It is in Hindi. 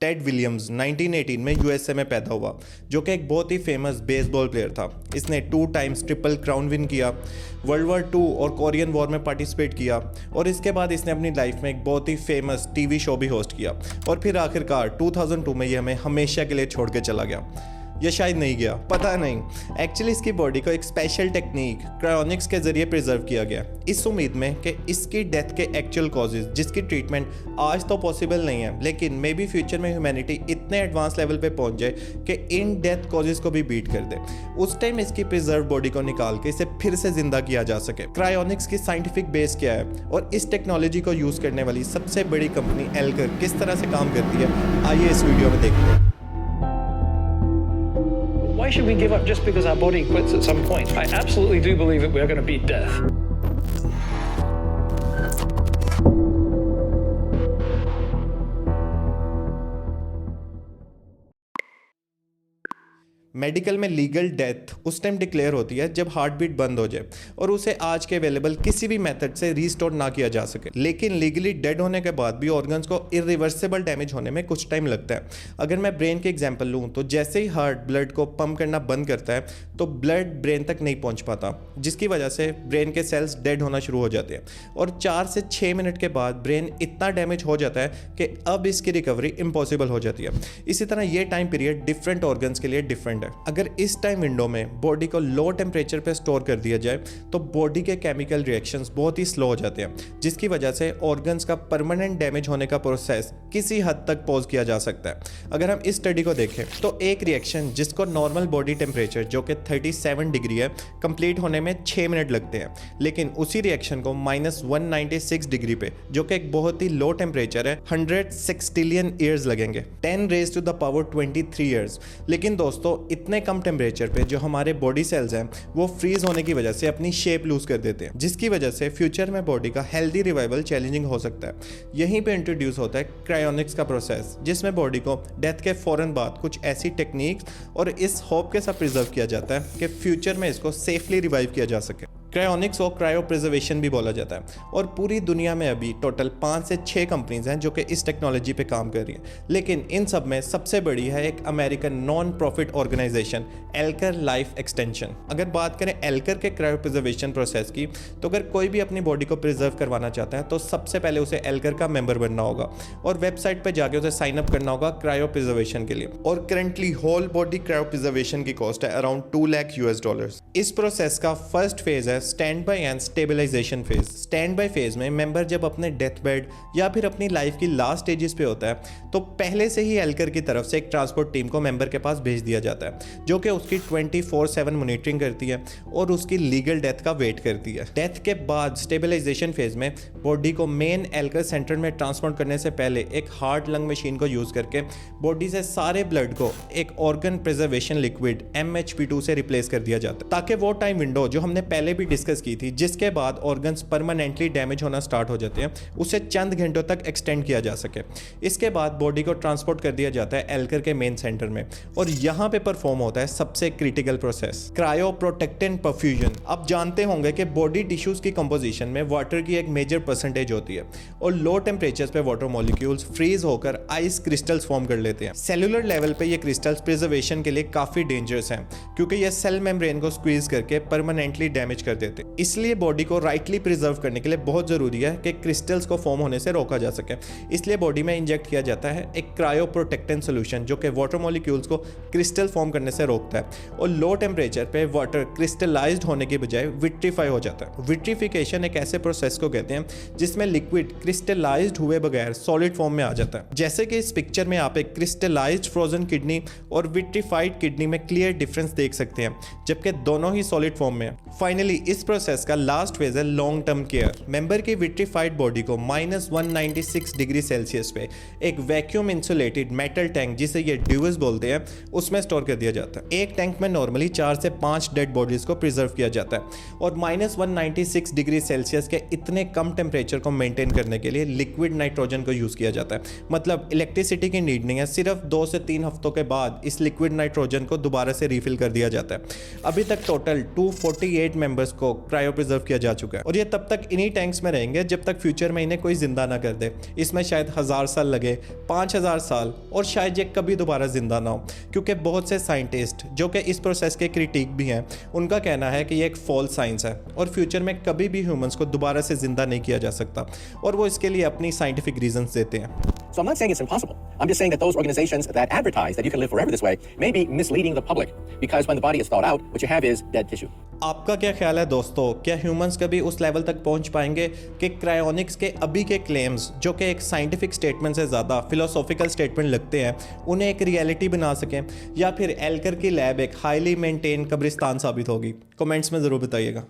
टेड विलियम्स 1918 में यूएसए में पैदा हुआ, जो कि एक बहुत ही फेमस बेसबॉल प्लेयर था। इसने 2 टाइम्स ट्रिपल क्राउन विन किया, वर्ल्ड वॉर 2 और कोरियन वॉर में पार्टिसिपेट किया और इसके बाद इसने अपनी लाइफ में एक बहुत ही फेमस टीवी शो भी होस्ट किया और फिर आखिरकार 2002 में ये हमें हमेशा के लिए छोड़ के चला गया। या शायद नहीं गया, पता नहीं। एक्चुअली इसकी बॉडी को एक स्पेशल टेक्निक क्रायोनिक्स के जरिए प्रिजर्व किया गया, इस उम्मीद में कि इसकी डेथ के एक्चुअल कॉजेज जिसकी ट्रीटमेंट आज तो पॉसिबल नहीं है, लेकिन मे बी फ्यूचर में ह्यूमैनिटी इतने एडवांस लेवल पे पहुंच जाए कि इन डेथ कॉजेज को भी बीट कर दे। उस टाइम इसकी प्रिजर्व बॉडी को निकाल के इसे फिर से जिंदा किया जा सके। क्रायोनिक्स की साइंटिफिक बेस क्या है और इस टेक्नोलॉजी को यूज करने वाली सबसे बड़ी कंपनी एल्कर किस तरह से काम करती है, आइए इस वीडियो में देखते हैं। Why should we give up just because our body quits at some point? I absolutely do believe that we are going to beat death. Medical में लीगल डेथ उस टाइम डिक्लेयर होती है जब हार्ट बीट बंद हो जाए और उसे आज के अवेलेबल किसी भी मेथड से रीस्टोर ना किया जा सके। लेकिन लीगली डेड होने के बाद भी ऑर्गन्स को इरिवर्सिबल डैमेज होने में कुछ टाइम लगता है। अगर मैं ब्रेन के एग्जांपल लूँ तो जैसे ही हार्ट ब्लड को पंप करना बंद करता है तो ब्लड ब्रेन तक नहीं पहुँच पाता, जिसकी वजह से ब्रेन के सेल्स डेड होना शुरू हो जाते हैं और 4 से 6 मिनट के बाद ब्रेन इतना डैमेज हो जाता है कि अब इसकी रिकवरी इम्पॉसिबल हो जाती है। इसी तरह ये टाइम पीरियड डिफरेंट ऑर्गन्स के लिए डिफरेंट है। अगर इस टाइम विंडो में बॉडी को लो टेम्परेचर पे स्टोर कर दिया जाए तो बॉडी के केमिकल रिएक्शंस बहुत ही स्लो हो जाते हैं, जिसकी वजह से ऑर्गन्स का परमानेंट डैमेज होने का प्रोसेस किसी हद तक पॉज किया जा सकता है। अगर हम इस स्टडी को देखें तो एक रिएक्शन जिसको नॉर्मल बॉडी टेम्परेचर जो कि 37 डिग्री है कंप्लीट होने में 6 मिनट लगते हैं, लेकिन उसी रिएक्शन को -196 डिग्री पे जो कि एक बहुत ही लो टेम्परेचर है 100 सेक्सटिलियन ईयर्स लगेंगे, 10 raise to the power 23 years. लेकिन दोस्तों इतने कम टेम्परेचर पे जो हमारे बॉडी सेल्स हैं वो फ्रीज होने की वजह से अपनी शेप लूज कर देते हैं, जिसकी वजह से फ्यूचर में बॉडी का हेल्दी रिवाइवल चैलेंजिंग हो सकता है। यहीं पे इंट्रोड्यूस होता है क्रायोनिक्स का प्रोसेस, जिसमें बॉडी को डेथ के फौरन बाद कुछ ऐसी टेक्निक्स और इस होप के साथ प्रिजर्व किया जाता है कि फ्यूचर में इसको सेफली रिवाइव किया जा सके। क्रायोनिक्स को क्रायो प्रिजर्वेशन भी बोला जाता है और पूरी दुनिया में अभी टोटल 5 से 6 कंपनीज हैं जो कि इस टेक्नोलॉजी पे काम कर रही हैं, लेकिन इन सब में सबसे बड़ी है एक American non profit organization Alcor life extension. अगर बात करें एल्कर के क्रायो प्रिजर्वेशन प्रोसेस की, तो अगर कोई भी अपनी बॉडी को प्रिजर्व करवाना चाहता है तो सबसे पहले उसे एल्कर का मेंबर बनना होगा और वेबसाइट पर जाके उसे साइन अप करना होगा क्रायो प्रिजर्वेशन के लिए। और currently whole body cryopreservation की कॉस्ट है अराउंड $2 लाख। इस प्रोसेस का फर्स्ट फेज है stand by and stabilisation phase. Stand by phase में मेंबर जब अपने डेथ बेड या फिर अपनी लाइफ की लास्ट स्टेजेस पे होता है तो पहले से ही एल्कर की तरफ से एक ट्रांसपोर्ट टीम को मेंबर के पास भेज दिया जाता है, जो कि उसकी 24/7 मॉनिटरिंग करती है और उसकी लीगल डेथ का वेट करती है। डेथ के बाद स्टेबलाइजेशन फेज में बॉडी को मेन एल्कर सेंटर में ट्रांसपोर्ट करने से पहले एक हार्ट लंग मशीन को यूज करके बॉडी से सारे ब्लड को एक ऑर्गन प्रिजर्वेशन लिक्विड MHP2 से रिप्लेस कर दिया जाता है, ताकि वो टाइम विंडो जो हमने पहले भी डिस्कस की थी जिसके बाद ऑर्गन्स परमानेंटली डैमेज होना स्टार्ट हो जाते हैं उसे चंद घंटों तक एक्सटेंड किया जा सके। इसके बाद बॉडी को ट्रांसपोर्ट कर दिया जाता है एल्कर के मेन सेंटर में और यहां पे परफॉर्म होता है सबसे critical process cryo protectant perfusion. आप जानते होंगे कि बॉडी टिश्यूज की कंपोजिशन में वाटर की एक मेजर परसेंटेज होती है और लो टेम्परेचर पे वाटर मॉलिक्यूल्स फ्रीज होकर आइस क्रिस्टल्स फॉर्म कर लेते हैं। सेलुलर लेवल पे ये क्रिस्टल्स प्रिजर्वेशन के लिए काफी डेंजरस हैं क्योंकि ये सेल मेम्ब्रेन को स्क्वीज करके परमानेंटली डैमेज कर देते हैं। इसलिए बॉडी को राइटली प्रिजर्व करने के लिए बहुत जरूरी है कि क्रिस्टल्स को फॉर्म होने से रोका जा सके। इसलिए बॉडी में इंजेक्ट किया जाता है एक क्रायो प्रोटेक्टेंट सोल्यूशन जो कि वाटर मॉलिक्यूल्स को क्रिस्टल फॉर्म करने से रोकता है और लो टेम्परेचर पे वाटर क्रिस्टलाइज्ड होने के बजाय विट्रीफाई हो जाता है। विट्रीफिकेशन एक ऐसे प्रोसेस को कहते हैं जिसमें लिक्विड क्रिस्टलाइज्ड हुए बगैर सॉलिड फॉर्म में आ जाता है। जैसे कि इस पिक्चर में आप एक क्रिस्टलाइज्ड फ्रोजन किडनी और विट्रीफाइड किडनी में क्लियर डिफरेंस देख सकते हैं, जबकि दोनों ही सॉलिड फॉर्म में है। फाइनली इस प्रोसेस का लास्ट फेज है लॉन्ग टर्म केयर। मेंबर की विट्रीफाइड बॉडी को -196 डिग्री सेल्सियस पे एक वैक्यूम इंसुलेटेड मेटल टैंक, जिसे ये ड्यूस बोलते हैं, उसमें स्टोर कर दिया जाता है। एक टैंक में नॉर्मली 4 से 5 डेड बॉडीज को प्रिजर्व किया जाता है और -196 डिग्री सेल्सियस के इतने कम टेम्परेचर को मेंटेन करने के लिए लिक्विड नाइट्रोजन को यूज किया जाता है। मतलब इलेक्ट्रिसिटी की नीड नहीं है, सिर्फ 2 से 3 हफ्तों के बाद इस लिक्विड नाइट्रोजन को दोबारा से रिफिल कर दिया जाता है। अभी तक टोटल 248 मेंबर्स को क्रायो प्रिजर्व किया जा चुका है और ये तब तक इन्हीं टैंक्स में रहेंगे जब तक फ्यूचर में इन्हें कोई जिंदा ना कर दे। इसमें शायद 1000 साल लगे, 5000 साल, और शायद ये कभी दोबारा जिंदा ना हो, क्योंकि बहुत से साइंटिस्ट जो कि इस प्रोसेस के क्रिटिक भी हैं, उनका कहना है कि ये एक फॉल्स साइंस है और फ्यूचर में कभी भी ह्यूमंस को दोबारा से जिंदा नहीं किया जा सकता, और वो इसके लिए अपनी साइंटिफिक रीजंस देते हैं। So I'm not saying it's impossible. I'm just saying that those organizations that advertise that you can live forever this way may be misleading the public, because when the body is thawed out, what you have is dead tissue. आपका क्या ख्याल है दोस्तों, क्या ह्यूमंस कभी उस लेवल तक पहुंच पाएंगे कि क्रायोनिक्स के अभी के क्लेम्स, जो कि एक साइंटिफिक स्टेटमेंट से ज़्यादा फिलोसॉफिकल स्टेटमेंट लगते हैं, उन्हें एक रियलिटी बना सकें, या फिर एल्कर की लैब एक हाईली मेंटेन कब्रिस्तान साबित होगी? कमेंट्स में ज़रूर बताइएगा।